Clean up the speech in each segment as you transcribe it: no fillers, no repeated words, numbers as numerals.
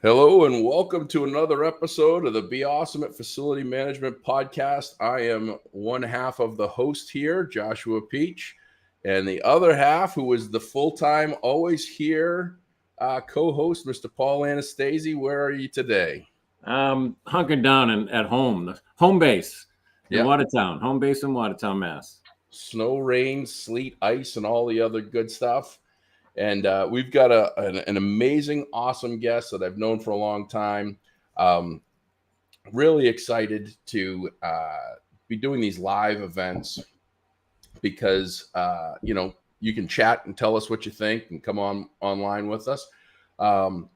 Hello and welcome to another episode of the Be Awesome at Facility Management podcast. I am one half of the host here, Joshua Peach, and the other half, who is the full-time, always here co-host, Mr. Paul Anastasi. Where are you today? Hunkered down at home base in Watertown, home base in Watertown, Mass. Snow, rain, sleet, ice, and all the other good stuff. And we've got an amazing, awesome guest that I've known for a long time. Really excited to be doing these live events because, you can chat and tell us what you think and come online with us and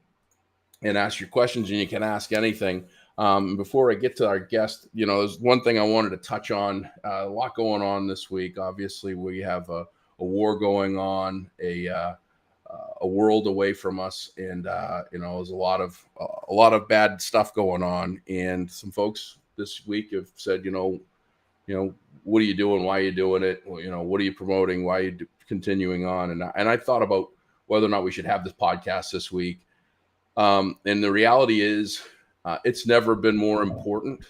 ask your questions, and you can ask anything. Before I get to our guest, there's one thing I wanted to touch on. A lot going on this week. Obviously, we have a war going on, a world away from us, and there's a lot of bad stuff going on. And some folks this week have said, what are you doing? Why are you doing it? What are you promoting? Why are you continuing on? And I thought about whether or not we should have this podcast this week. And the reality is, it's never been more important,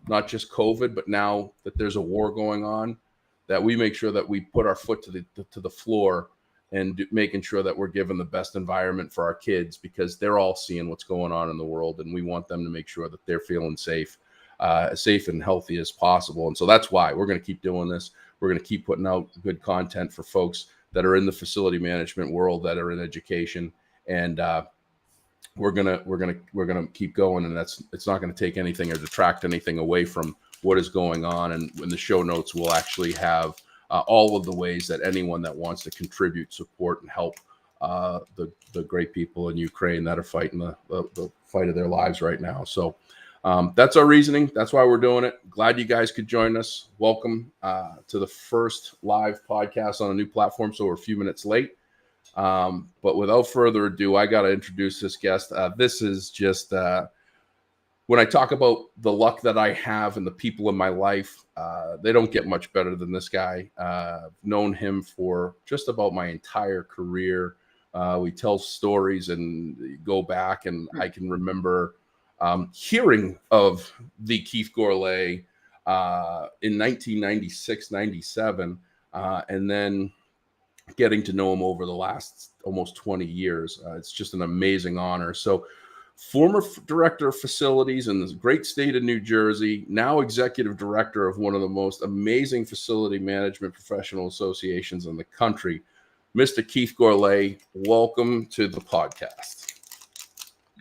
not just COVID, but now that there's a war going on, that we make sure that we put our foot to the floor and making sure that we're given the best environment for our kids, because they're all seeing what's going on in the world, and we want them to make sure that they're feeling safe and healthy as possible. And so that's why we're going to keep doing this. We're going to keep putting out good content for folks that are in the facility management world, that are in education, and we're gonna keep going. And it's not going to take anything or detract anything away from what is going on. And in the show notes, we'll actually have all of the ways that anyone that wants to contribute, support, and help the great people in Ukraine that are fighting the fight of their lives right now. So that's our reasoning. That's why we're doing it. Glad you guys could join us. Welcome to the first live podcast on a new platform. So we're a few minutes late. But without further ado, I got to introduce this guest. This is just... when I talk about the luck that I have and the people in my life, they don't get much better than this guy. I've known him for just about my entire career. We tell stories and go back, and I can remember hearing of the Keith Gourlay in 1996, 97, and then getting to know him over the last almost 20 years. It's just an amazing honor. So, former director of facilities in the great state of New Jersey, now executive director of one of the most amazing facility management professional associations in the country, Mr. Keith Gourlay. Welcome to the podcast.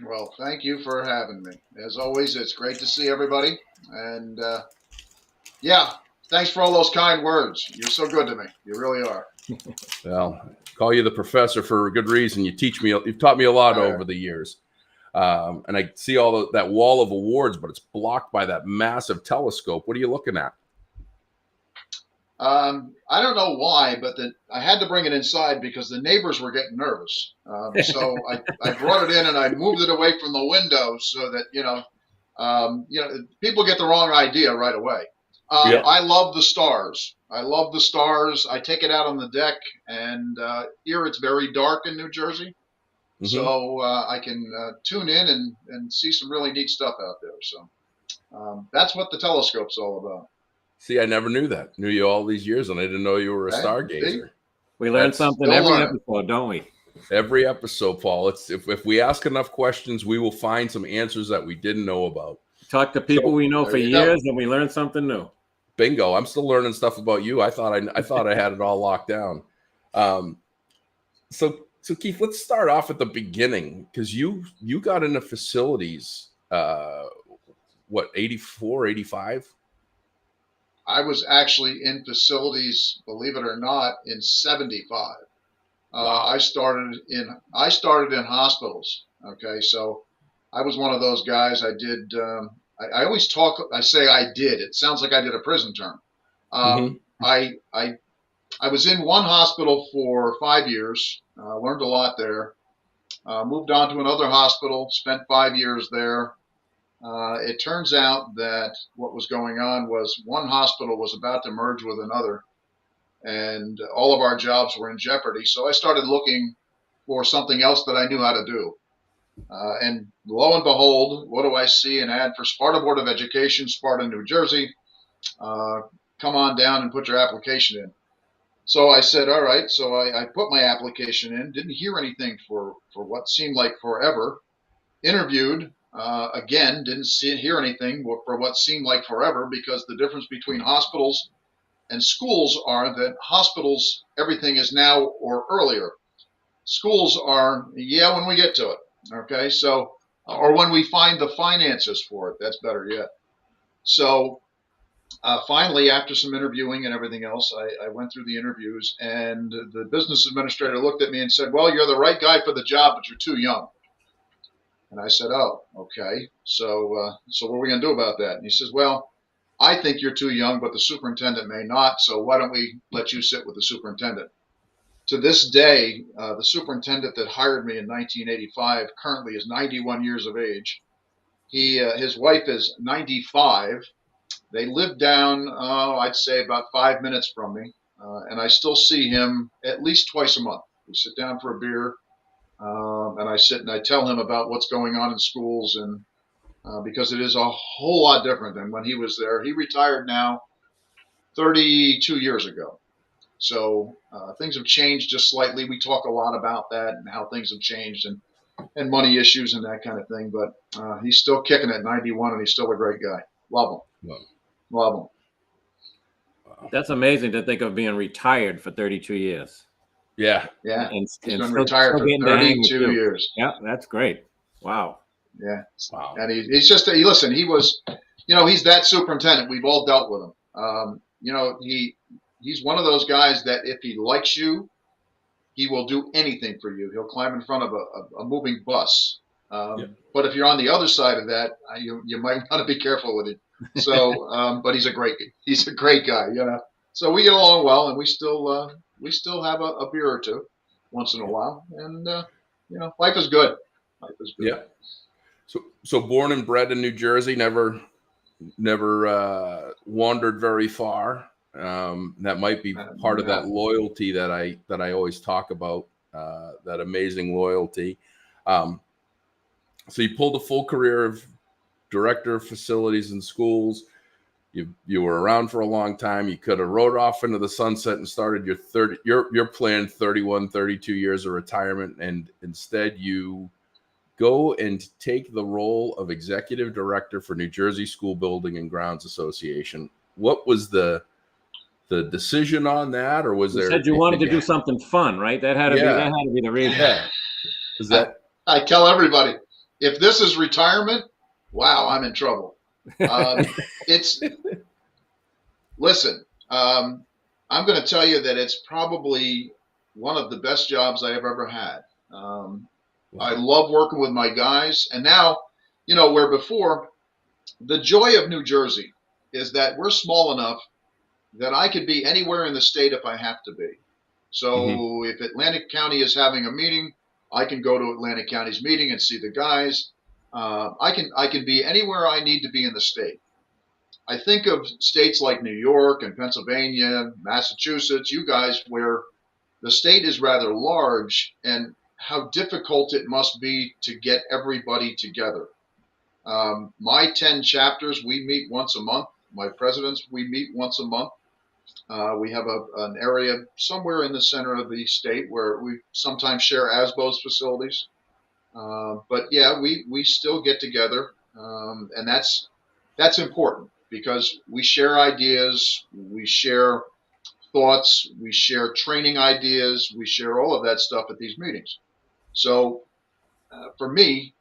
Well, thank you for having me. As always, it's great to see everybody. And thanks for all those kind words. You're so good to me. You really are. Well, call you the professor for a good reason. You've taught me a lot over the years. And I see that wall of awards, but it's blocked by that massive telescope. What are you looking at? I don't know why, but I had to bring it inside because the neighbors were getting nervous. So I brought it in and I moved it away from the window so that, people get the wrong idea right away. I love the stars. I take it out on the deck, and here it's very dark in New Jersey. Mm-hmm. So I can tune in and see some really neat stuff out there. So that's what the telescope's all about. See, I never knew that. Knew you all these years, and I didn't know you were a stargazer. We learn something every episode, don't we? Every episode, Paul. It's if we ask enough questions, we will find some answers that we didn't know about. Talk to people we know for years, and we learn something new. Bingo! I'm still learning stuff about you. I thought I had it all locked down. So Keith, let's start off at the beginning, because you got into facilities, 84, 85? I was actually in facilities, believe it or not, in 75. Wow. I started in hospitals. Okay, so I was one of those guys. I did. I always talk. I say I did. It sounds like I did a prison term. I was in one hospital for 5 years. Learned a lot there. Moved on to another hospital. Spent 5 years there. It turns out that what was going on was one hospital was about to merge with another, and all of our jobs were in jeopardy. So I started looking for something else that I knew how to do. And lo and behold, what do I see? An ad for Sparta Board of Education, Sparta, New Jersey. Come on down and put your application in. So I said, all right. So I put my application in, didn't hear anything for what seemed like forever. Interviewed, again, didn't hear anything for what seemed like forever, because the difference between hospitals and schools are that hospitals, everything is now or earlier. Schools are, yeah, when we get to it. Okay, so, or when we find the finances for it, that's better yet. So finally, after some interviewing and everything else, I went through the interviews, and the business administrator looked at me and said, well, you're the right guy for the job, but you're too young. And I said, oh, okay. So what are we going to do about that? And he says, well, I think you're too young, but the superintendent may not. So why don't we let you sit with the superintendent? To this day, the superintendent that hired me in 1985 currently is 91 years of age. His wife is 95. They live down, I'd say about 5 minutes from me. And I still see him at least twice a month. We sit down for a beer. And I sit and I tell him about what's going on in schools, and because it is a whole lot different than when he was there. He retired now 32 years ago. So things have changed just slightly. We talk a lot about that and how things have changed, and money issues and that kind of thing. But he's still kicking at 91, and he's still a great guy. Love him. Wow. Love him. Wow. That's amazing to think of being retired for 32 years. Yeah. Yeah. And He's been retired for 32 years. Yeah, that's great. Wow. Yeah. Wow. And he's just, listen, he was, he's that superintendent. We've all dealt with him. He's one of those guys that if he likes you, he will do anything for you. He'll climb in front of a moving bus. But if you're on the other side of that, you might want to be careful with him. So, but he's a great guy, So we get along well, and we still have a beer or two once in a while, and life is good. Life is good. Yeah. So born and bred in New Jersey, never wandered very far. That might be part of that loyalty that I always talk about. That amazing loyalty. So you pulled a full career of director of facilities and schools. You were around for a long time. You could have rode off into the sunset and started your planned 31, 32 years of retirement, and instead you go and take the role of executive director for New Jersey School Building and Grounds Association. What was the decision on that, or was there? You said you wanted to do something fun, right? That had to be the reason. Yeah. Is that? I tell everybody, if this is retirement, wow, I'm in trouble. Listen, I'm going to tell you that it's probably one of the best jobs I have ever had. Wow. I love working with my guys. And now, where before, the joy of New Jersey is that we're small enough that I could be anywhere in the state if I have to be. So if Atlantic County is having a meeting, I can go to Atlantic County's meeting and see the guys. I can be anywhere I need to be in the state. I think of states like New York and Pennsylvania, Massachusetts, you guys, where the state is rather large, and how difficult it must be to get everybody together. My 10 chapters, we meet once a month. My presidents, we meet once a month. We have an area somewhere in the center of the state where we sometimes share ASBO's facilities. But yeah, we still get together, and that's important, because we share ideas, we share thoughts, we share training ideas, we share all of that stuff at these meetings. So for me,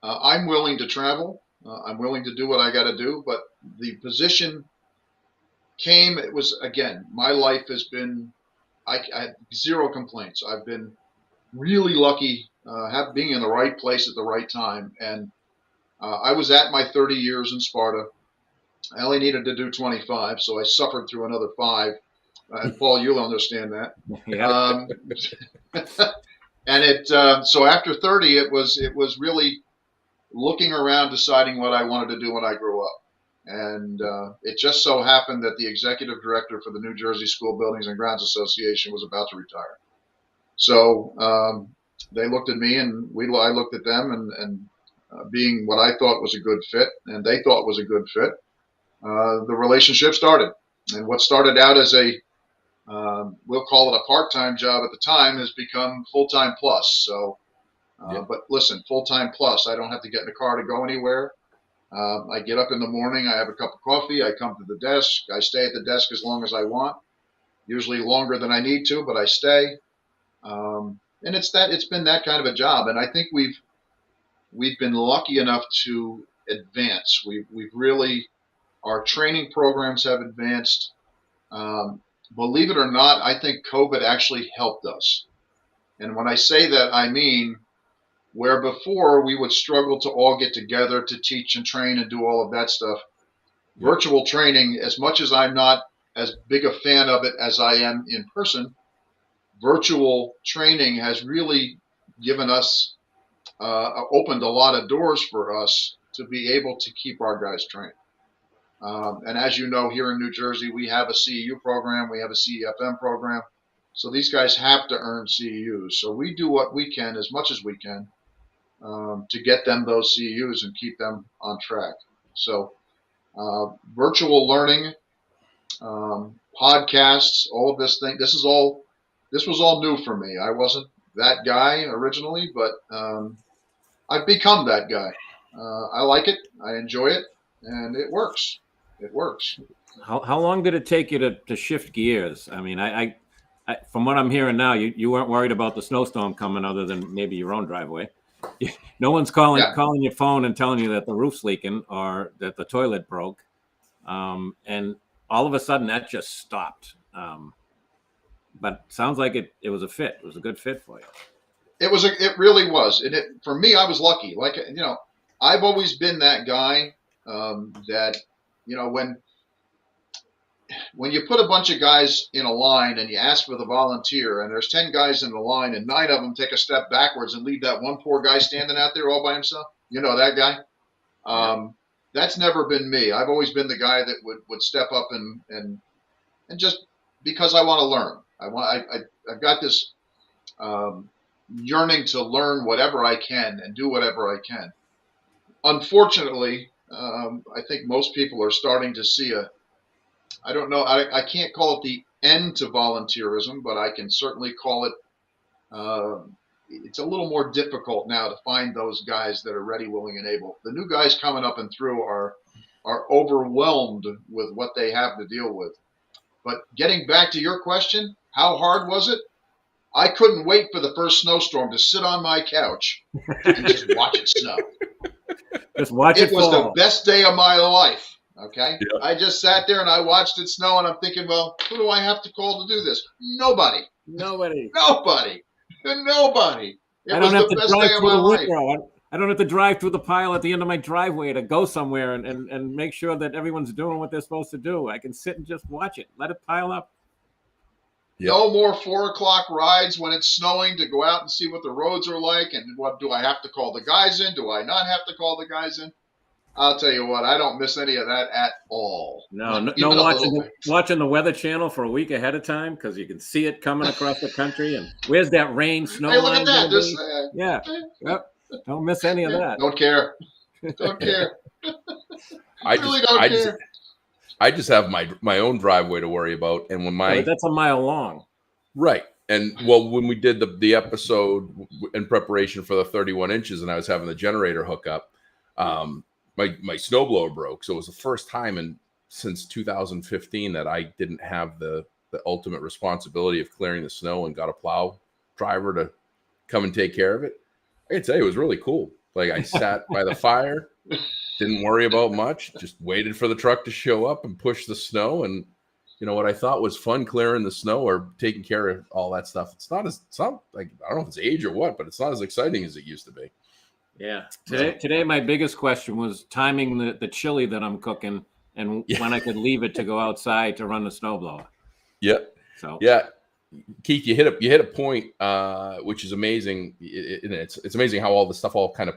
I'm willing to travel. I'm willing to do what I got to do, but the position came, it was, again, my life has been, I had zero complaints. I've been really lucky being in the right place at the right time. And I was at my 30 years in Sparta. I only needed to do 25, so I suffered through another 5. And Paul, you'll understand that. Yeah. And so after 30, it was really looking around, deciding what I wanted to do when I grew up. And it just so happened that the executive director for the New Jersey School Buildings and Grounds Association was about to retire. So they looked at me, and I looked at them, and being what I thought was a good fit, and they thought was a good fit, the relationship started. And what started out as we'll call it a part-time job at the time, has become full-time plus. So, but listen, full-time plus, I don't have to get in the car to go anywhere. I get up in the morning, I have a cup of coffee, I come to the desk, I stay at the desk as long as I want, usually longer than I need to, but I stay. And it's been that kind of a job. And I think we've been lucky enough to advance. We've really, our training programs have advanced. Believe it or not, I think COVID actually helped us. And when I say that, I mean, where before we would struggle to all get together to teach and train and do all of that stuff, virtual training, as much as I'm not as big a fan of it as I am in person, virtual training has really given us, opened a lot of doors for us to be able to keep our guys trained. And as you know, here in New Jersey, we have a CEU program, we have a CEFM program. So these guys have to earn CEUs. So we do what we can, as much as we can, to get them those CEUs and keep them on track. So virtual learning, podcasts, all of this thing, this was all new for me. I wasn't that guy originally, but I've become that guy. I like it. I enjoy it, and it works. It works. How long did it take you to shift gears? I mean, I from what I'm hearing now, you weren't worried about the snowstorm coming, other than maybe your own driveway. No one's calling your phone and telling you that the roof's leaking or that the toilet broke, and all of a sudden that just stopped. But sounds like it was a fit. It was a good fit for you. It really was. And for me, I was lucky. Like, I've always been that guy, that, when you put a bunch of guys in a line and you ask for the volunteer, and there's 10 guys in the line and 9 of them take a step backwards and leave that one poor guy standing out there all by himself, that guy. That's never been me. I've always been the guy that would step up and just because I want to learn. I've got this yearning to learn whatever I can and do whatever I can. Unfortunately, I think most people are starting to see I don't know, I can't call it the end to volunteerism, but I can certainly call it, it's a little more difficult now to find those guys that are ready, willing, and able. The new guys coming up and through are overwhelmed with what they have to deal with. But getting back to your question, how hard was it? I couldn't wait for the first snowstorm to sit on my couch and just watch it snow. Just watch it fall. It was the best day of my life. Okay. Yeah. I just sat there and I watched it snow, and I'm thinking, well, who do I have to call to do this? Nobody. It I was the best day of my life. I don't have to drive through the pile at the end of my driveway to go somewhere and make sure that everyone's doing what they're supposed to do. I can sit and just watch it. Let it pile up. Yep. No more 4 o'clock rides when it's snowing to go out and see what the roads are like. And what do I have to call the guys in? Do I not have to call the guys in? I'll tell you what, I don't miss any of that at all. No watching the Weather Channel for a week ahead of time because you can see it coming across the country. And where's that rain, snow line? Hey, look at that. Yep. Don't miss any of that. Don't care. I just have my own driveway to worry about, and when that's a mile long, right? And when we did the episode in preparation for the 31 inches, and I was having the generator hook up, my snowblower broke. So it was the first time since 2015 that I didn't have the ultimate responsibility of clearing the snow and got a plow driver to come and take care of it. I can tell you, it was really cool. Like, I sat by the fire, didn't worry about much, just waited for the truck to show up and push the snow. And what I thought was fun clearing the snow or taking care of all that stuff, it's not like, I don't know if it's age or what, but it's not as exciting as it used to be. Yeah. Today my biggest question was timing the chili that I'm cooking and when I could leave it to go outside to run the snowblower. Yeah. So yeah, Keith, you hit a point, which is amazing. It's amazing how all the stuff all kind of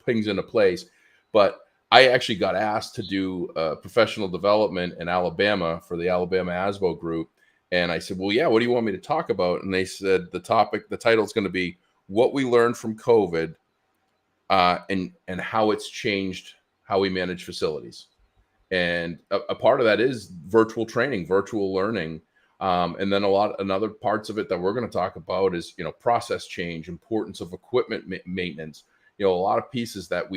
pings into place. But I actually got asked to do professional development in Alabama for the Alabama ASBO group. And I said, well, yeah, what do you want me to talk about? And they said the title is going to be what we learned from COVID, and how it's changed how we manage facilities. And a part of that is virtual training, virtual learning. And then another parts of it that we're going to talk about is, process change, importance of equipment maintenance, a lot of pieces that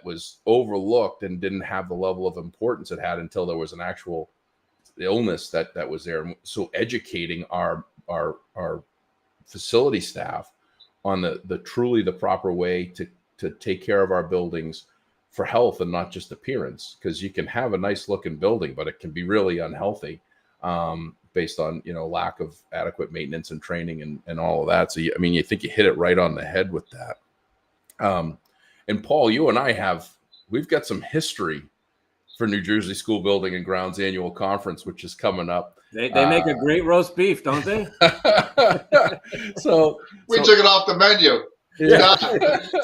was overlooked and didn't have the level of importance it had until there was an actual illness that was there. So educating our facility staff on the truly the proper way to take care of our buildings for health and not just appearance, because you can have a nice looking building, but it can be really unhealthy based on, lack of adequate maintenance and training and all of that. So, you think you hit it right on the head with that. And Paul, you and I we've got some history for New Jersey School Building and Grounds Annual Conference, which is coming up. They make a great roast beef, don't they? So we took it off the menu. Yeah.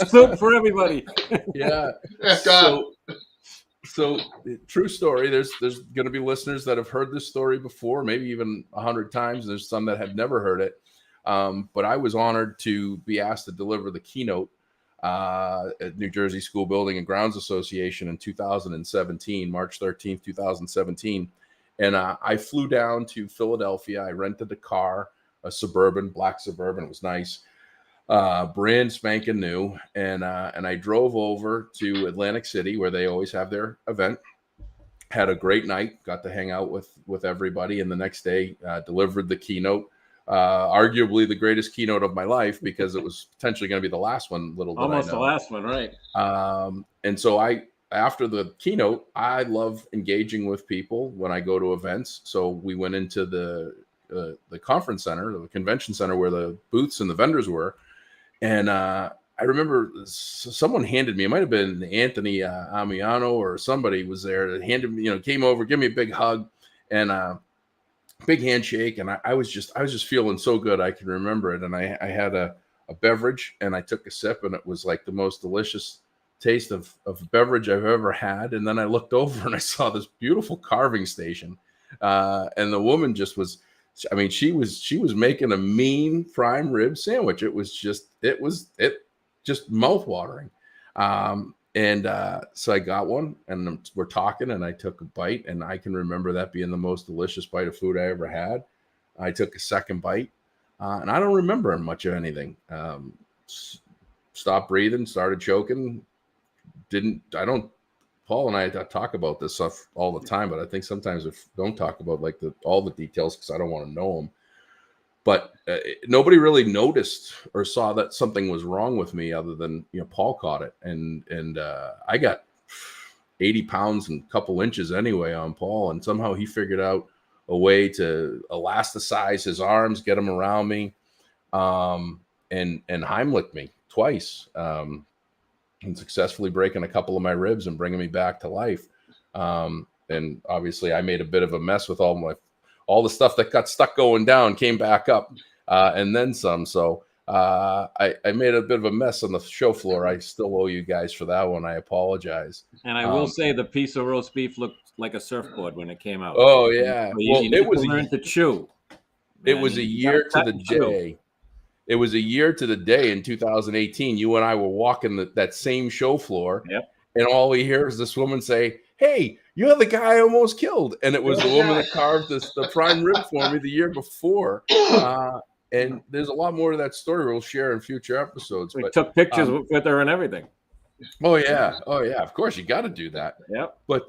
Soup for everybody. Yeah. So true story. There's going to be listeners that have heard this story before, maybe even 100 times. There's some that have never heard it. But I was honored to be asked to deliver the keynote at New Jersey School Building and Grounds Association in 2017, March 13th, 2017. And I flew down to Philadelphia. I rented a car, a black Suburban. It was nice. Brand spanking new, and I drove over to Atlantic City where they always have their event. Had a great night, got to hang out with everybody, and the next day delivered the keynote, arguably the greatest keynote of my life, because it was potentially going to be the last one. Almost the last one, right? And so after the keynote, I love engaging with people when I go to events. So we went into the conference center, the convention center, where the booths and the vendors were. And I remember someone handed me, it might have been Anthony Amiano or somebody was there that handed me, came over, give me a big hug and big handshake. And I was just feeling so good. I can remember it. And I had a beverage and I took a sip, and it was like the most delicious taste of beverage I've ever had. And then I looked over and I saw this beautiful carving station. And the woman just was, she was making a mean prime rib sandwich. It was just mouth-watering. So I got one, and we're talking, and I took a bite, and I can remember that being the most delicious bite of food I ever had. I took a second bite, and I don't remember much of anything. Stopped breathing, started choking. Paul and I talk about this stuff all the time, but I think sometimes we don't talk about all the details because I don't want to know them. But nobody really noticed or saw that something was wrong with me, other than Paul caught it, and I got 80 pounds and a couple inches anyway on Paul, and somehow he figured out a way to elasticize his arms, get them around me, and Heimlich me twice. And successfully breaking a couple of my ribs and bringing me back to life. And obviously I made a bit of a mess with all the stuff that got stuck going down, came back up, and then some. So I made a bit of a mess on the show floor. I still owe you guys for that one. I apologize. And I will say the piece of roast beef looked like a surfboard when it came out. Oh yeah. So you need to learn to chew. It was a year to the day. It was a year to the day in 2018. You and I were walking that same show floor. Yep. And all we hear is this woman say, "Hey, you're the guy I almost killed." And it was the woman that carved the prime rib for me the year before. And there's a lot more to that story we'll share in future episodes. We took pictures with her and everything. Oh, yeah. Of course, you got to do that. Yep. But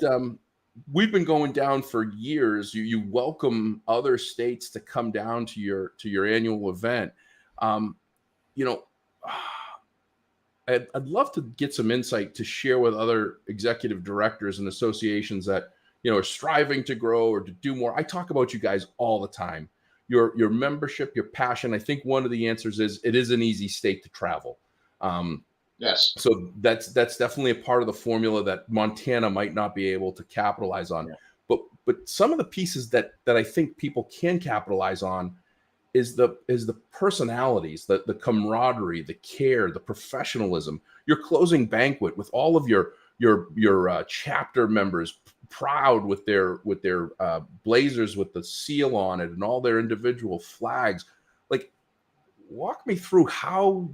we've been going down for years. You welcome other states to come down to your annual event. I'd love to get some insight to share with other executive directors and associations that, are striving to grow or to do more. I talk about you guys all the time. Your membership, your passion. I think one of the answers is it is an easy state to travel. Yes. So that's definitely a part of the formula that Montana might not be able to capitalize on. Yeah. But some of the pieces that I think people can capitalize on is the personalities, the camaraderie, the care, the professionalism. Your closing banquet with all of your chapter members proud with their blazers with the seal on it and all their individual flags. Like, walk me through how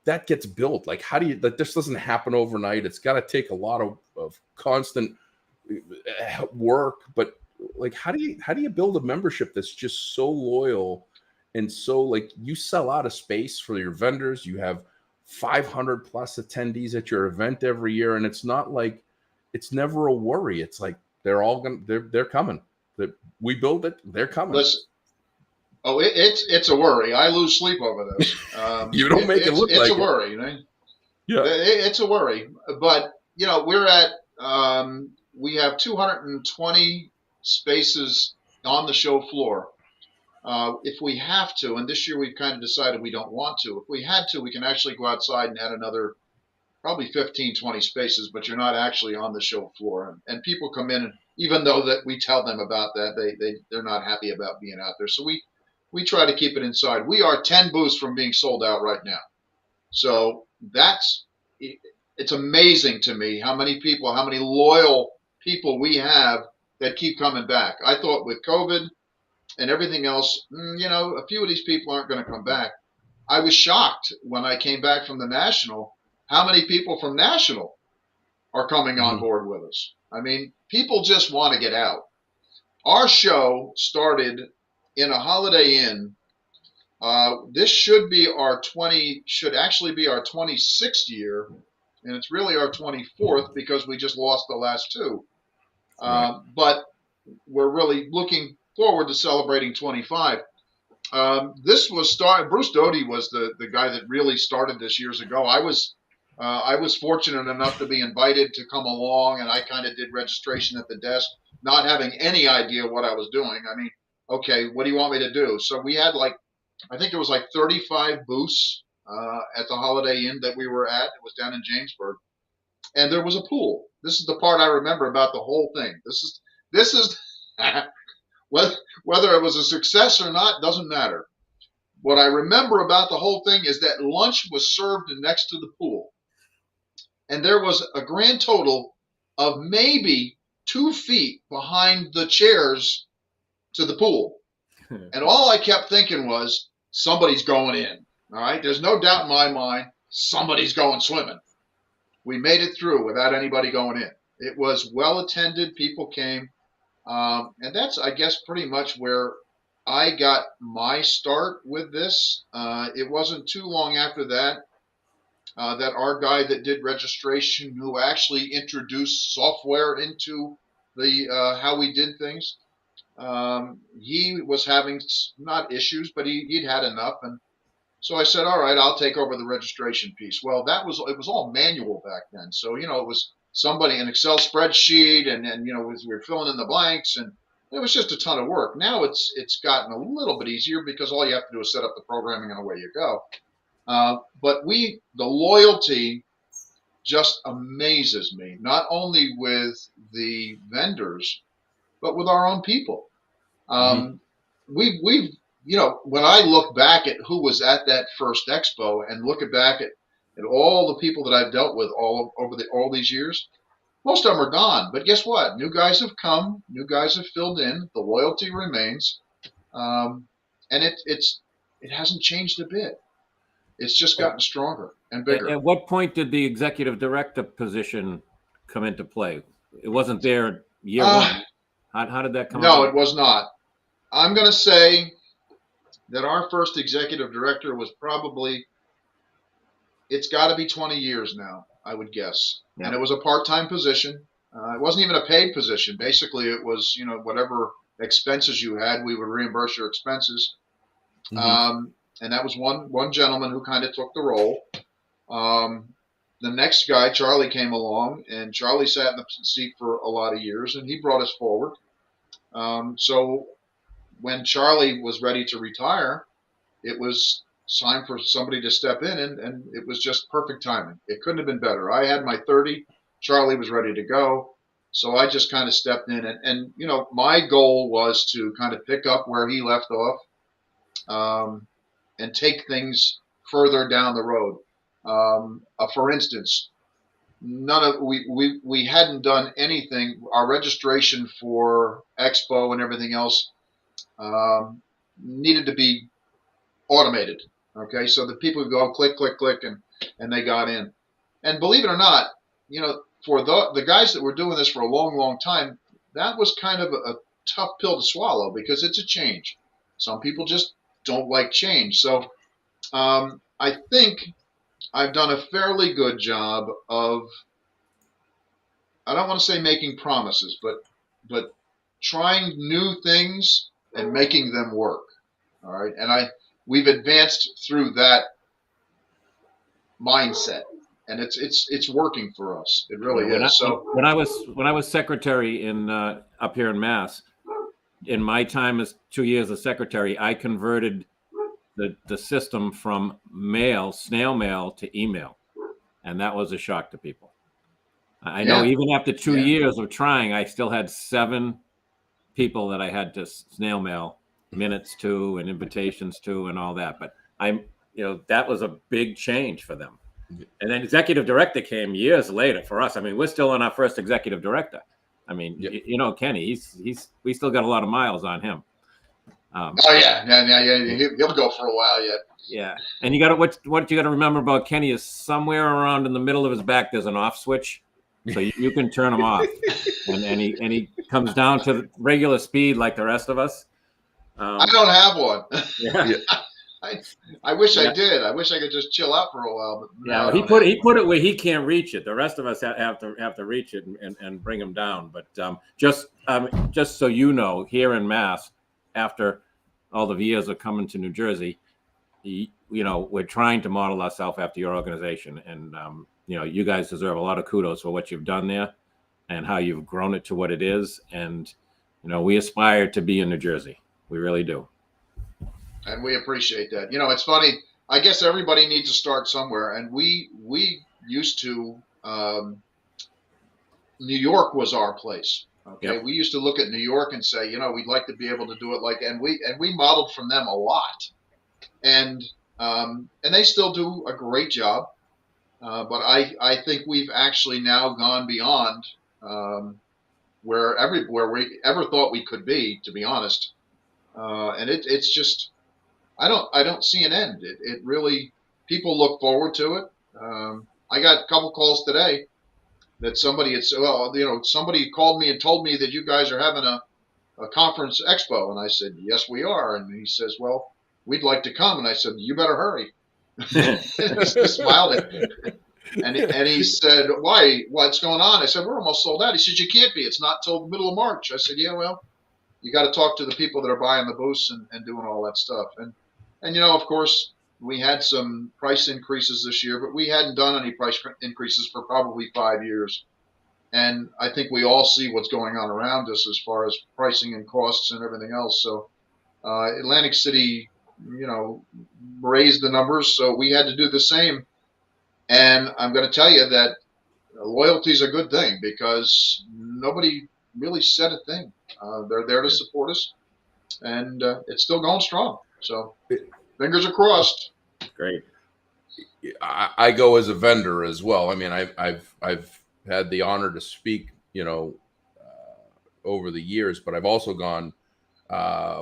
that gets built? Like, how do you, that this doesn't happen overnight. It's got to take a lot of constant work, but like, how do you build a membership that's just so loyal and so, like, you sell out of space for your vendors. You have 500 plus attendees at your event every year. And it's not like, it's never a worry. It's like, they're all they're coming. We build it, they're coming. Listen, it's a worry. I lose sleep over this. You don't make it look like it's a worry, you know? Yeah. It's a worry. But, you know, we're at, we have 220 spaces on the show floor. If we have to, and this year we've kind of decided we don't want to, if we had to, we can actually go outside and add another probably 15, 20 spaces, but you're not actually on the show floor. And people come in, and even though that we tell them about that, they're not happy about being out there. So we try to keep it inside. We are 10 booths from being sold out right now. So it's amazing to me how many people, how many loyal people we have that keep coming back. I thought with COVID and everything else, you know, a few of these people aren't going to come back. I was shocked when I came back from the National, how many people from National are coming on board with us. I mean, people just want to get out. Our show started in a Holiday Inn. This should actually be our 26th year, and it's really our 24th because we just lost the last two. Right. But we're really looking forward to celebrating 25. This was started. Bruce Doty was the guy that really started this years ago. I was fortunate enough to be invited to come along, and I kind of did registration at the desk, not having any idea what I was doing. I mean, okay, what do you want me to do? So we had I think there was 35 booths at the Holiday Inn that we were at. It was down in Jamesburg, and there was a pool. This is the part I remember about the whole thing. This is whether it was a success or not doesn't matter. What I remember about the whole thing is that lunch was served next to the pool. And there was a grand total of maybe 2 feet behind the chairs to the pool. And all I kept thinking was, somebody's going in. All right. There's no doubt in my mind, somebody's going swimming. We made it through without anybody going in. It was well attended. People came. And that's, I guess, pretty much where I got my start with this. It wasn't too long after that that our guy that did registration, who actually introduced software into the how we did things, he was having not issues, but he'd had enough. And so I said, all right, I'll take over the registration piece. Well, it was all manual back then. So, you know, it was somebody, an Excel spreadsheet, and you know, we were filling in the blanks, and it was just a ton of work. Now it's gotten a little bit easier because all you have to do is set up the programming and away you go. But the loyalty just amazes me, not only with the vendors, but with our own people. We've you know, when I look back at who was at that first expo and look back at all the people that I've dealt with all these years, most of them are gone. But guess what? New guys have come. New guys have filled in. The loyalty remains, and it hasn't changed a bit. It's just gotten stronger and bigger. At what point did the executive director position come into play? It wasn't there year one. How did that come No, about? it was not. I'm going to say that our first executive director was probably, it's got to be 20 years now, I would guess. Yeah. And it was a part-time position. It wasn't even a paid position. Basically, it was, you know, whatever expenses you had, we would reimburse your expenses. And that was one gentleman who kind of took the role. The next guy, Charlie, came along, and Charlie sat in the seat for a lot of years, and he brought us forward. So when Charlie was ready to retire, it was time for somebody to step in, and it was just perfect timing. It couldn't have been better. I had my 30. Charlie was ready to go. So I just kind of stepped in, and you know, my goal was to kind of pick up where he left off, and take things further down the road. For instance, we hadn't done anything. Our registration for Expo and everything else needed to be automated. Okay, so the people would go click, click, click, and they got in. And believe it or not, for the guys that were doing this for a long, long time, that was kind of a tough pill to swallow because it's a change. Some people just don't like change. So I think I've done a fairly good job of, I don't want to say making promises, but trying new things and making them work. All right, and we've advanced through that mindset, and it's working for us. It really is. So when I was secretary in up here in Mass, in my time as 2 years as secretary, I converted the system from snail mail to email, and that was a shock to people. I know even after 2 years of trying, I still had 7 people that I had to snail mail minutes to and invitations to and all that. But that was a big change for them. And then executive director came years later for us. I mean, we're still on our first executive director. I mean, Kenny, we still got a lot of miles on him. He'll go for a while yet. Yeah, and you got to what you got to remember about Kenny is somewhere around in the middle of his back there's an off switch, so you can turn him off, and he comes down to regular speed like the rest of us. I don't have one. Yeah. I wish I did. I wish I could just chill out for a while. But no, he put it where he can't reach it. The rest of us have to reach it and bring him down. But just so you know, here in Mass, after all the years of coming to New Jersey, we're trying to model ourselves after your organization, and you guys deserve a lot of kudos for what you've done there and how you've grown it to what it is. And we aspire to be in New Jersey. We really do. And we appreciate that. It's funny. I guess everybody needs to start somewhere. And we used to, New York was our place. Okay. Yep. We used to look at New York and say, we'd like to be able to do it and we modeled from them a lot. And they still do a great job. But I think we've actually now gone beyond, where we ever thought we could be, to be honest. And it's just, I don't see an end. It really, people look forward to it. I got a couple calls today that somebody somebody called me and told me that you guys are having a conference expo. And I said, yes, we are. And he says, well, we'd like to come. And I said, you better hurry. And he smiled at me. And he said, why? What's going on? I said, we're almost sold out. He said, you can't be. It's not till the middle of March. I said, yeah, well, you got to talk to the people that are buying the booths and doing all that stuff. And of course, we had some price increases this year, but we hadn't done any price increases for probably 5 years. And I think we all see what's going on around us as far as pricing and costs and everything else. So Atlantic City, raised the numbers, so we had to do the same. And I'm going to tell you that loyalty is a good thing because nobody really said a thing. They're there to support us, and it's still going strong. So fingers are crossed. Great. I go as a vendor as well. I mean, I've had the honor to speak, over the years, but I've also gone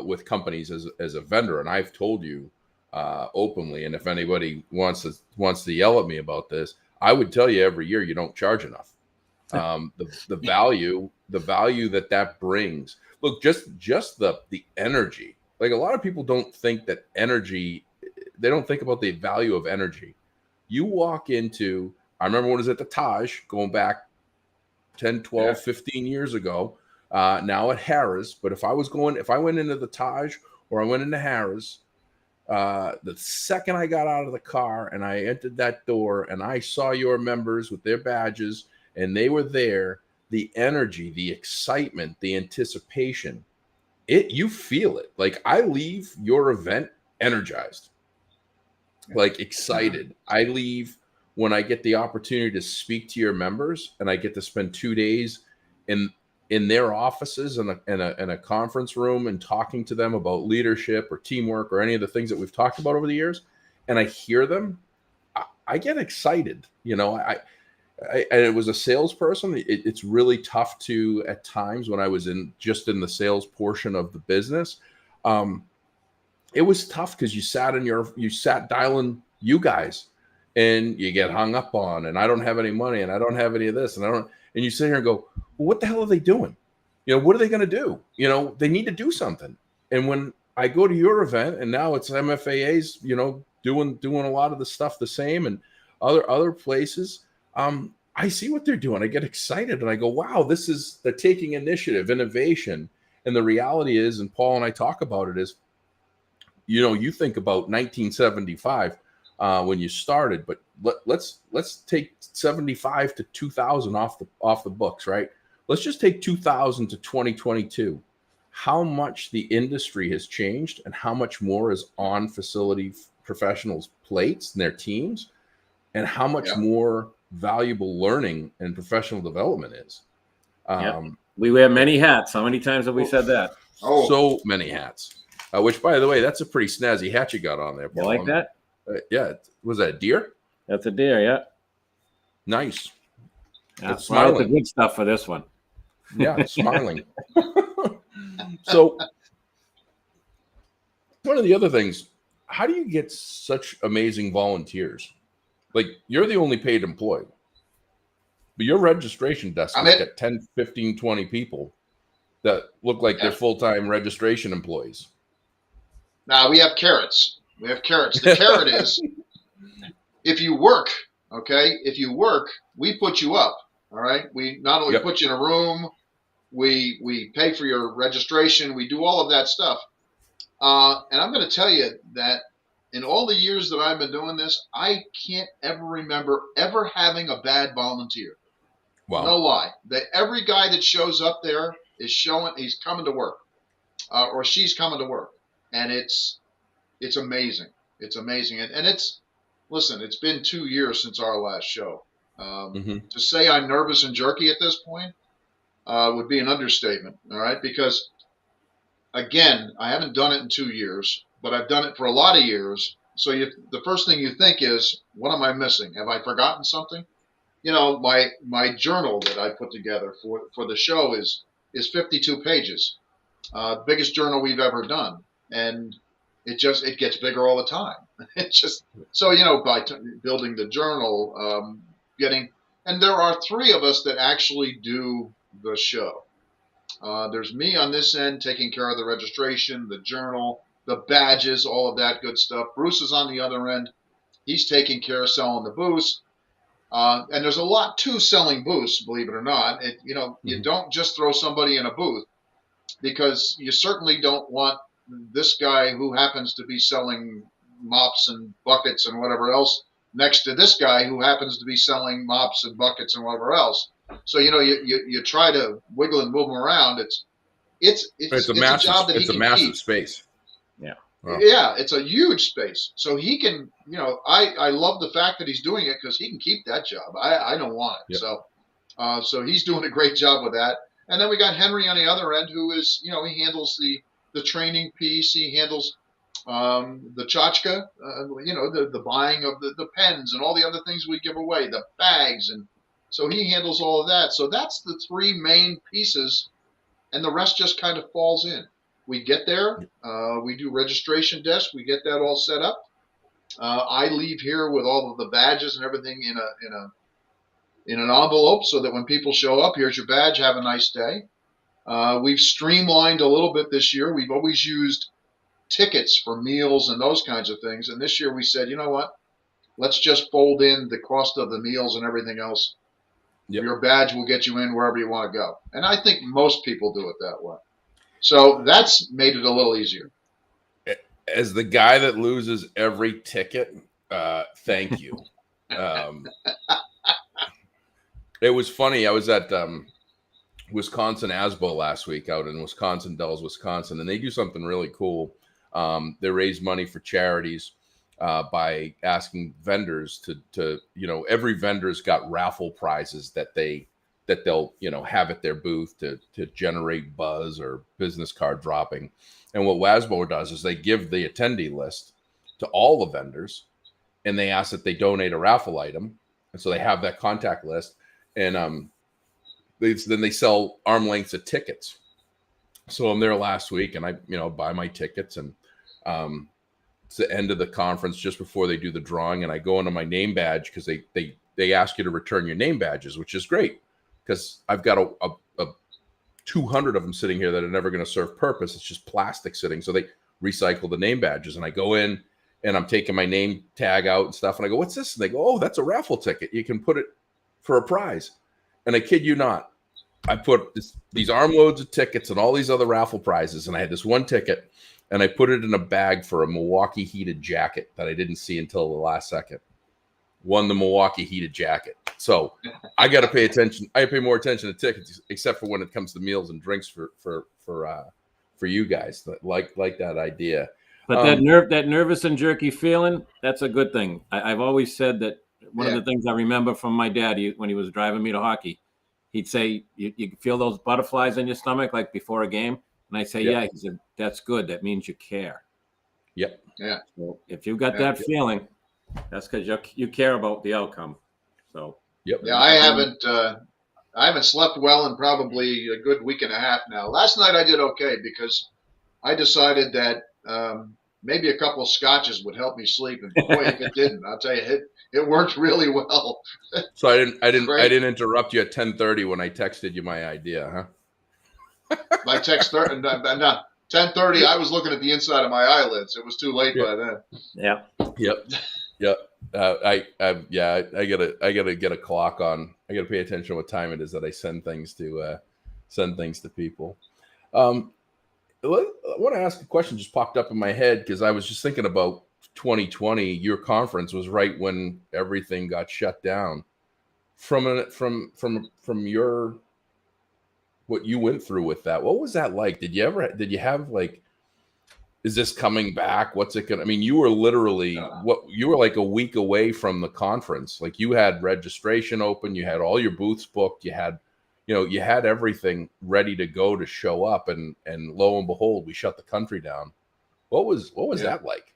with companies as a vendor, and I've told you openly. And if anybody wants to yell at me about this, I would tell you every year you don't charge enough. The value that brings. Look, just the energy. Like, a lot of people don't think that energy. They don't think about the value of energy. You walk into, I remember when it was at the Taj, going back 10, 12, 15 years ago, now at Harrah's. But if I went into the Taj or I went into Harrah's, the second I got out of the car and I entered that door and I saw your members with their badges and they were there, the energy, the excitement, the anticipation, you feel it. Like, I leave your event energized, like excited. I leave when I get the opportunity to speak to your members and I get to spend 2 days in their offices in a conference room and talking to them about leadership or teamwork or any of the things that we've talked about over the years. And I hear them, I get excited. And it was a salesperson. It's really tough to, at times when I was in the sales portion of the business, it was tough because you sat dialing you guys, and you get hung up on, and I don't have any money, and I don't have any of this, and you sit here and go, well, what the hell are they doing? What are they going to do? They need to do something. And when I go to your event, and now it's MFAAs, doing a lot of the stuff the same, and other places, I see what they're doing. I get excited, and I go, wow, they're taking initiative, innovation. And the reality is, and Paul and I talk about it, is, you think about 1975 when you started, but let's take 75 to 2000 off the books, right? Let's just take 2000 to 2022. How much the industry has changed, and how much more is on facility professionals' plates and their teams, and how much more valuable learning and professional development is. We wear many hats. How many times have we said that? So many hats. Which, by the way, that's a pretty snazzy hat you got on there, Paul. You like that? Yeah. Was that a deer? That's a deer, yeah. Nice. Yeah, it's smiling. The good stuff for this one. Yeah, it's smiling. So, one of the other things, how do you get such amazing volunteers? Like, you're the only paid employee, but your registration desk has got 10, 15, 20 people that look like they're full-time registration employees. Now, we have carrots. The carrot is, if you work, we put you up, all right? We not only put you in a room, we pay for your registration, we do all of that stuff. And I'm going to tell you that in all the years that I've been doing this, I can't ever remember ever having a bad volunteer. Wow. No lie. Every guy that shows up there is he's coming to work, or she's coming to work. And it's amazing. It's amazing. And it's been 2 years since our last show. To say I'm nervous and jerky at this point would be an understatement. All right. Because again, I haven't done it in 2 years, but I've done it for a lot of years. So the first thing you think is, what am I missing? Have I forgotten something? My journal that I put together for the show is 52 pages. Biggest journal we've ever done. And it gets bigger all the time. It's just, so, by building the journal, and there are 3 of us that actually do the show. There's me on this end taking care of the registration, the journal, the badges, all of that good stuff. Bruce is on the other end. He's taking care of selling the booths. And there's a lot to selling booths, believe it or not. You don't just throw somebody in a booth, because you certainly don't want this guy who happens to be selling mops and buckets and whatever else next to this guy who happens to be selling mops and buckets and whatever else. So you try to wiggle and move them around. It's a job that it's a massive space. Yeah. Wow. Yeah, it's a huge space. So he can, I love the fact that he's doing it, because he can keep that job. I don't want it. Yep. So he's doing a great job with that. And then we got Henry on the other end, who is, he handles the training piece. He handles the tchotchke, the buying of the pens and all the other things we give away, the bags. And so he handles all of that. So that's the 3 main pieces, and the rest just kind of falls in. We get there, we do registration desk, we get that all set up. I leave here with all of the badges and everything in an envelope, so that when people show up, here's your badge, have a nice day. We've streamlined a little bit this year. We've always used tickets for meals and those kinds of things. And this year we said, you know what? Let's just fold in the cost of the meals and everything else. Yep. Your badge will get you in wherever you want to go. And I think most people do it that way. So that's made it a little easier. As the guy that loses every ticket, thank you. It was funny. I was at Wisconsin ASBO last week, out in Wisconsin Dells, Wisconsin, and they do something really cool. They raise money for charities by asking vendors to every vendor's got raffle prizes that they'll have at their booth to generate buzz or business card dropping. And what WASBO does is they give the attendee list to all the vendors, and they ask that they donate a raffle item. And so they have that contact list, and then they sell arm lengths of tickets. So I'm there last week, and I buy my tickets, and It's the end of the conference just before they do the drawing, and I go into my name badge because they ask you to return your name badges, which is great because I've got a 200 of them sitting here that are never going to serve purpose. It's just plastic sitting. So they recycle the name badges, and I go in and I'm taking my name tag out and stuff. And I go, what's this? And they go, oh, that's a raffle ticket. You can put it for a prize. And I kid you not, I put these armloads of tickets and all these other raffle prizes. And I had this one ticket, and I put it in a bag for a Milwaukee heated jacket that I didn't see until the last second. Won the Milwaukee heated jacket. So I got to pay attention. I pay more attention to tickets, except for when it comes to meals and drinks for you guys. Like that idea. But that nervous and jerky feeling, that's a good thing. I've always said that one of the things I remember from my dad when he was driving me to hockey, he'd say, you feel those butterflies in your stomach like before a game? And I say, yeah. He said, that's good. That means you care. Yep. Yeah. So if you've got that feeling, that's because you care about the outcome. So. Yep. Yeah, I haven't slept well in probably a good week and a half now. Last night I did okay because I decided that maybe a couple of scotches would help me sleep, and boy, if it didn't, I'll tell you, it worked really well. So I didn't interrupt you at 10:30 when I texted you my idea, huh? My text 10:30. I was looking at the inside of my eyelids. It was too late by then. Yeah. Yep. I gotta get a clock on. I gotta pay attention to what time it is that I send things to people. I want to ask a question just popped up in my head because I was just thinking about 2020. Your conference was right when everything got shut down. From your what you went through with that, what was that like? Did you have like, is this coming back? What's it gonna? I mean, you were literally you were like a week away from the conference. Like you had registration open, you had all your booths booked, you had everything ready to go to show up, and lo and behold, we shut the country down. What was that like?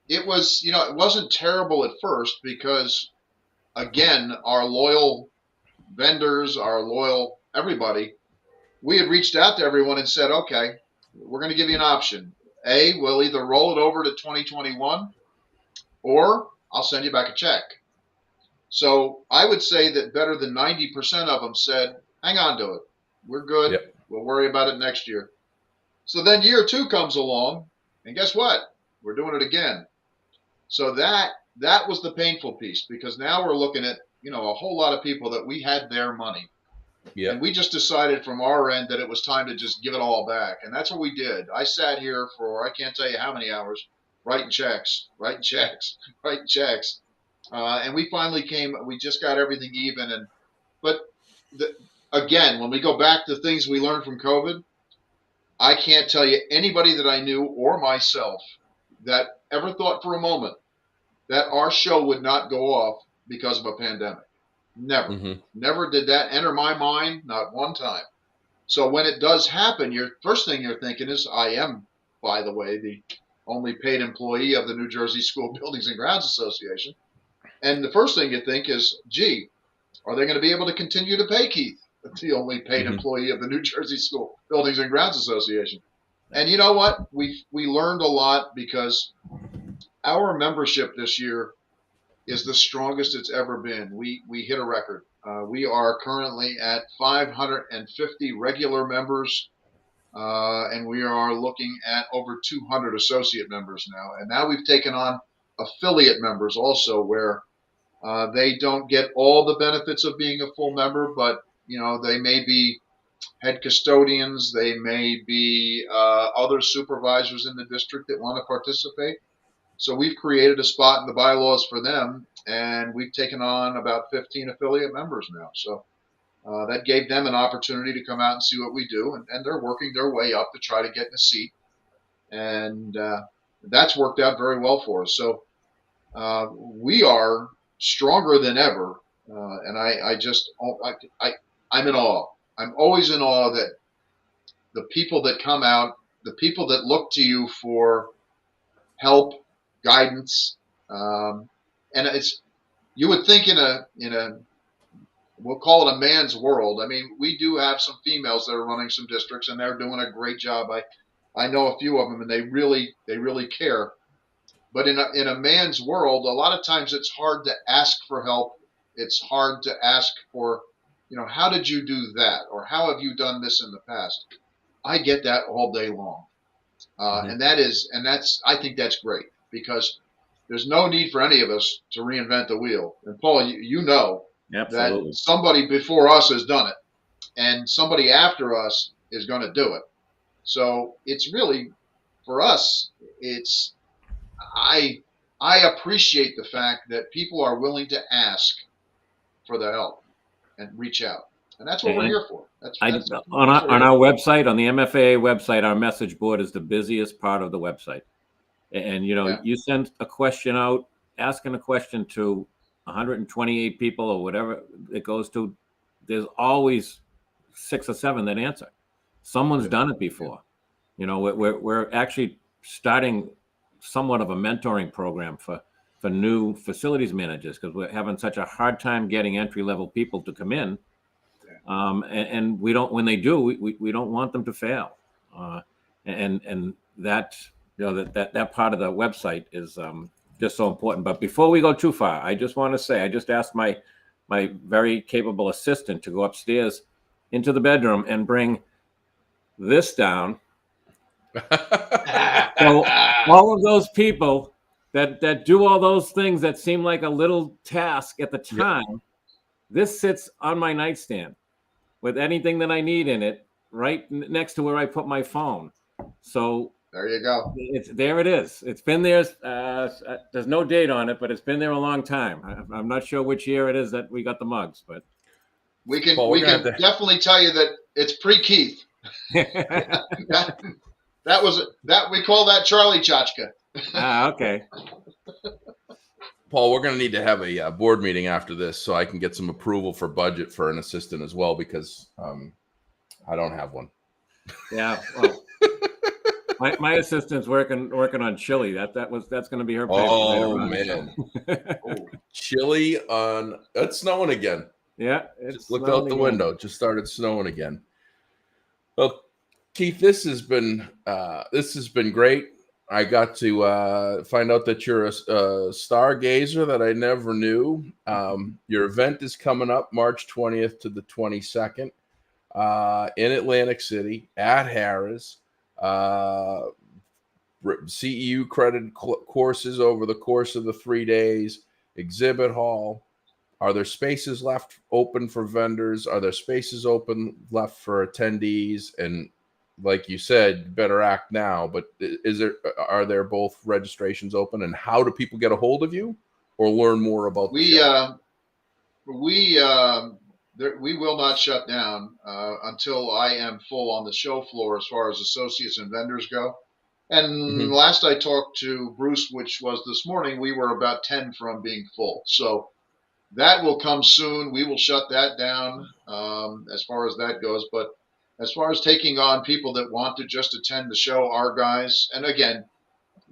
It was, it wasn't terrible at first because, again, our loyal vendors, our loyal everybody, we had reached out to everyone and said, okay, we're going to give you an option. A, we'll either roll it over to 2021, or I'll send you back a check. So I would say that better than 90% of them said, hang on to it. We're good. Yep. We'll worry about it next year. So then year 2 comes along, and guess what? We're doing it again. So that was the painful piece, because now we're looking at, a whole lot of people that we had their money. Yeah. And we just decided from our end that it was time to just give it all back. And that's what we did. I sat here for, I can't tell you how many hours, writing checks. And we finally we just got everything even. Again, when we go back to things we learned from COVID, I can't tell you anybody that I knew or myself that ever thought for a moment that our show would not go off because of a pandemic. Never. Mm-hmm. Never did that enter my mind, not one time. So when it does happen, your first thing you're thinking is, I am, by the way, the only paid employee of the New Jersey School Buildings and Grounds Association. And the first thing you think is, gee, are they going to be able to continue to pay Keith, the only paid employee of the New Jersey School Buildings and Grounds Association? And you know what? We learned a lot, because our membership this year is the strongest it's ever been. We hit a record. We are currently at 550 regular members, and we are looking at over 200 associate members now. And now we've taken on affiliate members also, where they don't get all the benefits of being a full member, but they may be head custodians, they may be other supervisors in the district that want to participate. So we've created a spot in the bylaws for them, and we've taken on about 15 affiliate members now. So that gave them an opportunity to come out and see what we do, and they're working their way up to try to get in a seat, and that's worked out very well for us. So we are stronger than ever, and I'm in awe. I'm always in awe that the people that come out, the people that look to you for help, guidance, and you would think in a we'll call it a man's world. I mean, we do have some females that are running some districts, and they're doing a great job. I know a few of them, and they really care. But in a man's world, a lot of times it's hard to ask for help. It's hard to ask for, how did you do that, or how have you done this in the past? I get that all day long, and I think that's great, because there's no need for any of us to reinvent the wheel. And Paul, you know that Absolutely. somebody before us has done it, and somebody after us is going to do it. So it's really, for us, it's I I appreciate the fact that people are willing to ask for the help and reach out, and that's what we're And here for. That's I that's, on that's our what on we're our here website, on the MFAA website, our message board is the busiest part of the website. And for. Yeah, you send a question out, asking a question to 128 people or whatever it goes to, there's always 6 or 7 that answer. Someone's done it before. We're actually starting somewhat of a mentoring program for new facilities managers, because we're having such a hard time getting entry-level people to come in. And we don't, when they do, we don't want them to fail. And that, that part of the website is just so important. But before we go too far, I just want to say, I just asked my very capable assistant to go upstairs into the bedroom and bring this down. So all of those people that do all those things that seem like a little task at the time, this sits on my nightstand with anything that I need in it, right next to where I put my phone. So there you go. There it is. It's been there. There's no date on it, but it's been there a long time. I'm not sure which year it is that we got the mugs, but We can Paul, definitely tell you that it's pre-Keith. that was that we call that Charlie Chachka. Okay. Paul, we're going to need to have a board meeting after this so I can get some approval for budget for an assistant as well, because I don't have one. Yeah. Well, my assistant's working on chili. That's going to be her. Oh man, chili on. It's snowing again. Yeah, just looked out the window. Just started snowing again. Well, Keith, this has been great. I got to find out that you're a stargazer that I never knew. Your event is coming up March 20th to the 22nd in Atlantic City at Harrah's. CEU credited courses over the course of the 3 days. Exhibit hall. Are there spaces left open for vendors? Are there spaces left for attendees? And like you said, better act now. But are there both registrations open? And how do people get a hold of you or learn more about the show? We will not shut down until I am full on the show floor as far as associates and vendors go. And last I talked to Bruce, which was this morning, we were about 10 from being full. So that will come soon. We will shut that down as far as that goes. But as far as taking on people that want to just attend the show, our guys, and again,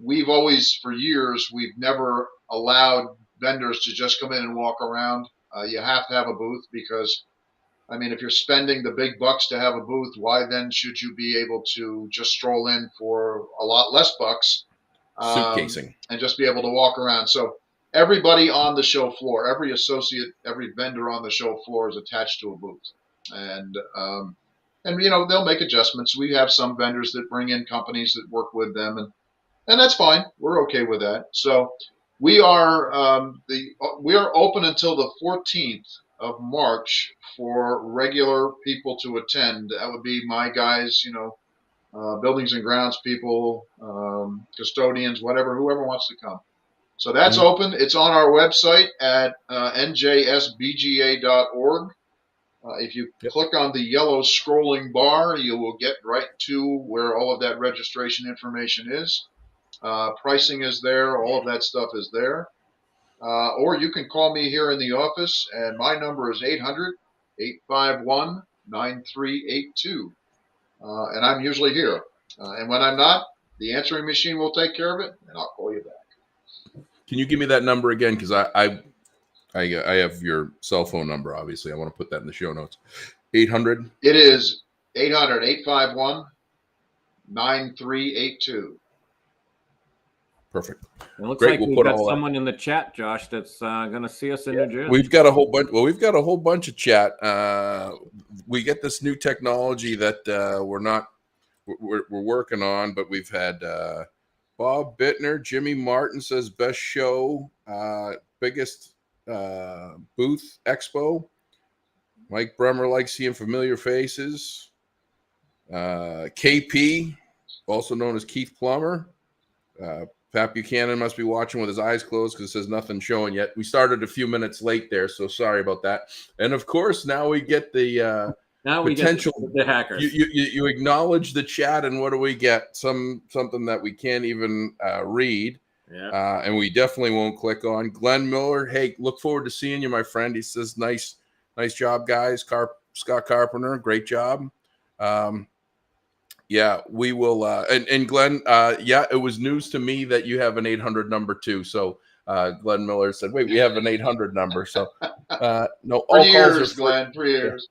we've always, for years, we've never allowed vendors to just come in and walk around. You have to have a booth, because I mean, if you're spending the big bucks to have a booth, why then should you be able to just stroll in for a lot less bucks, suitcasing, and just be able to walk around? So everybody on the show floor, every associate, every vendor on the show floor is attached to a booth, and they'll make adjustments. We have some vendors that bring in companies that work with them, and that's fine. We're okay with that. So we are open until the 14th of March for regular people to attend. That would be my guys, buildings and grounds people, custodians, whoever wants to come. So that's open. It's on our website at njsbga.org. If you click on the yellow scrolling bar, you will get right to where all of that registration information is. Pricing is there. All of that stuff is there. Or you can call me here in the office, and my number is 800-851-9382. And I'm usually here. And when I'm not, the answering machine will take care of it, and I'll call you back. Can you give me that number again? Because I have your cell phone number, obviously. I want to put that in the show notes. 800? It is 800-851-9382. 9382. Perfect. It looks Great. like We'll we've put got all that. someone in the chat, Josh, that's going to see us in New Jersey. We've got a whole bunch. Well, we've got a whole bunch of chat. We get this new technology that we're working on, but we've had Bob Bittner, Jimmy Martin says best show, biggest booth expo. Mike Bremer likes seeing familiar faces. KP, also known as Keith Plummer. Pat Buchanan must be watching with his eyes closed because it says nothing showing yet. We started a few minutes late there, so sorry about that. And of course, now we get the potential. The hackers. You acknowledge the chat, and what do we get? Something that we can't even read. Yeah. And we definitely won't click on. Glenn Miller, hey, look forward to seeing you, my friend. He says, nice job, guys. Scott Carpenter, great job. Yeah, we will. And Glenn, yeah, it was news to me that you have an 800 number too. So Glenn Miller said, wait, we have an 800 number. So no, all years, calls are Glenn, for years.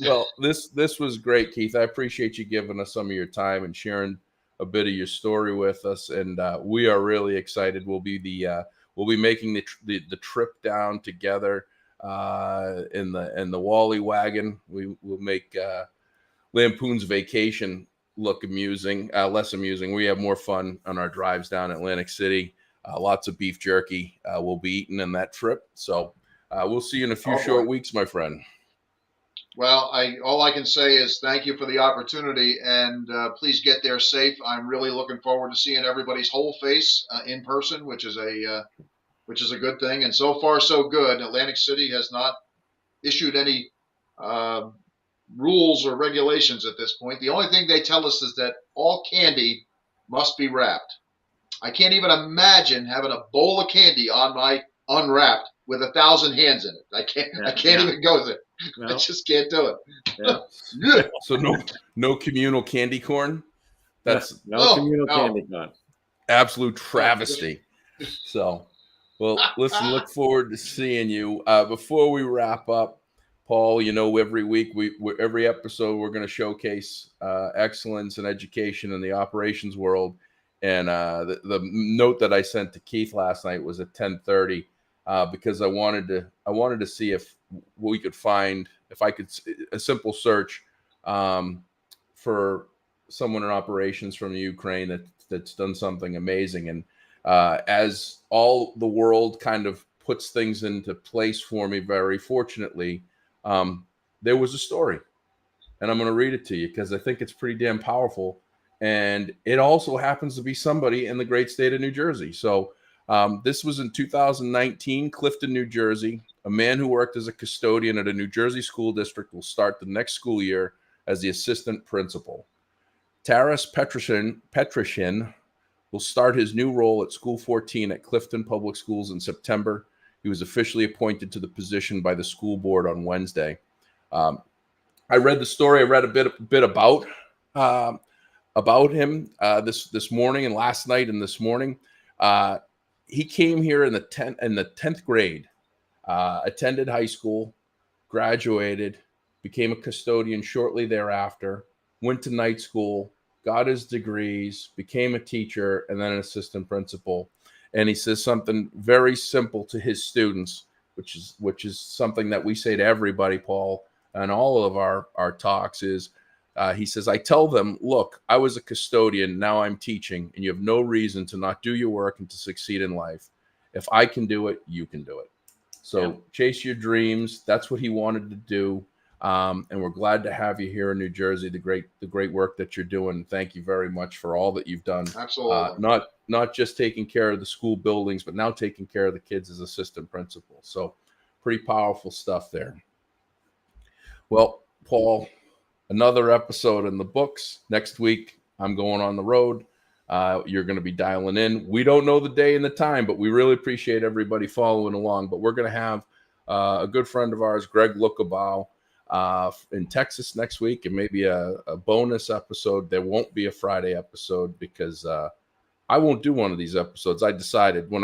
Well, this was great, Keith. I appreciate you giving us some of your time and sharing a bit of your story with us. And we are really excited. We'll be making the trip down together in the Wally wagon. We'll make Lampoon's Vacation look amusing, less amusing. We have more fun on our drives down Atlantic City. Lots of beef jerky we'll be eating in that trip. So we'll see you in a few short weeks, my friend. Well, all I can say is thank you for the opportunity, and please get there safe. I'm really looking forward to seeing everybody's whole face in person, which is a good thing. And so far, so good. Atlantic City has not issued any rules or regulations at this point. The only thing they tell us is that all candy must be wrapped. I can't even imagine having a bowl of candy on my unwrapped with 1,000 hands in it. I can't even go there. No. I just can't do it. Yeah. So no communal candy corn. That's no communal candy corn. Absolute travesty. So, well, listen, look forward to seeing you. Before we wrap up, Paul, every week, every episode, we're going to showcase excellence and education in the operations world. And the note that I sent to Keith last night was at 10:30 because I wanted to see if we could find, if I could, a simple search for someone in operations from Ukraine that's done something amazing. And as all the world kind of puts things into place for me, very fortunately, there was a story, and I'm going to read it to you because I think it's pretty damn powerful. And it also happens to be somebody in the great state of New Jersey. So this was in 2019, Clifton, New Jersey. A man who worked as a custodian at a New Jersey school district will start the next school year as the assistant principal. Taras Petrosyan will start his new role at School 14 at Clifton Public Schools in September. He was officially appointed to the position by the school board on Wednesday. I read the story. I read a bit about him this morning and last night and this morning. He came here in the 10th grade, attended high school, graduated, became a custodian shortly thereafter, went to night school, got his degrees, became a teacher, and then an assistant principal. And he says something very simple to his students, which is something that we say to everybody, Paul, and all of our talks is, he says, I tell them, look, I was a custodian, now I'm teaching, and you have no reason to not do your work and to succeed in life. If I can do it, you can do it. So chase your dreams. That's what he wanted to do. And we're glad to have you here in New Jersey, the great work that you're doing. Thank you very much for all that you've done. Absolutely. Not just taking care of the school buildings, but now taking care of the kids as assistant principal. So pretty powerful stuff there. Well, Paul, another episode in the books. Next week, I'm going on the road. You're going to be dialing in. We don't know the day and the time, but we really appreciate everybody following along. But we're going to have a good friend of ours, Greg Lookabow, in Texas next week, and maybe a bonus episode. There won't be a Friday episode because I won't do one of these episodes. I decided when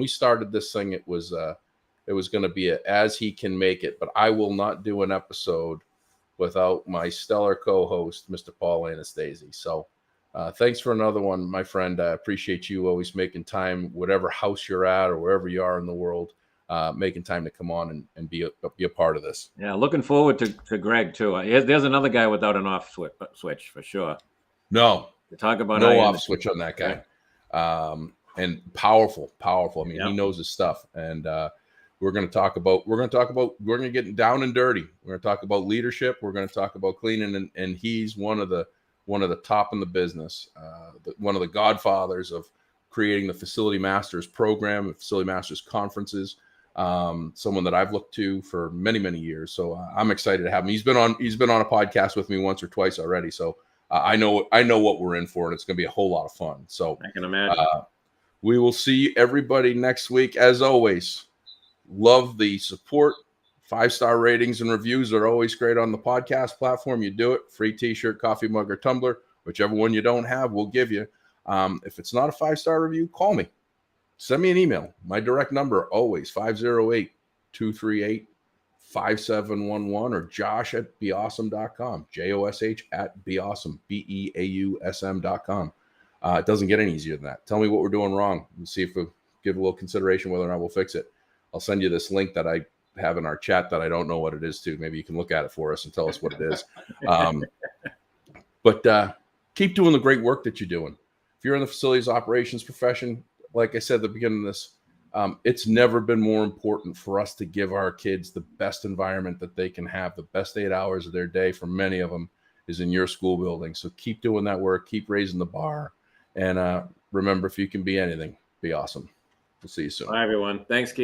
we started this thing, it was going to be as he can make it, but I will not do an episode without my stellar co-host, Mr. Paul Anastasi. So thanks for another one, my friend. I appreciate you always making time, whatever house you're at or wherever you are in the world, making time to come on and be a part of this. Yeah, looking forward to Greg too. There's another guy without an off switch for sure. No, To talk about no off switch on that guy. And powerful. I mean, he knows his stuff. And we're going to get down and dirty. We're going to talk about leadership. We're going to talk about cleaning. And he's one of the top in the business, one of the godfathers of creating the Facility Masters program, Facility Masters conferences. Someone that I've looked to for many, many years. So I'm excited to have him. He's been on a podcast with me once or twice already. So I know what we're in for, and it's going to be a whole lot of fun. So I can imagine. We will see everybody next week. As always, love the support. 5-star ratings and reviews are always great on the podcast platform. You do it. Free t-shirt, coffee mug, or tumbler. Whichever one you don't have, we'll give you. If it's not a 5-star review, call me. Send me an email. My direct number, always 508-238-5711 or josh@beawesome.com. josh@beawesome, beausm.com. It doesn't get any easier than that. Tell me what we're doing wrong and see if we give a little consideration whether or not we'll fix it. I'll send you this link that I have in our chat that I don't know what it is too. Maybe you can look at it for us and tell us what it is. But keep doing the great work that you're doing. If you're in the facilities operations profession, like I said at the beginning of this, it's never been more important for us to give our kids the best environment that they can have. The best 8 hours of their day for many of them is in your school building. So keep doing that work. Keep raising the bar. And remember, if you can be anything, be awesome. We'll see you soon. Bye, everyone. Thanks, Keith.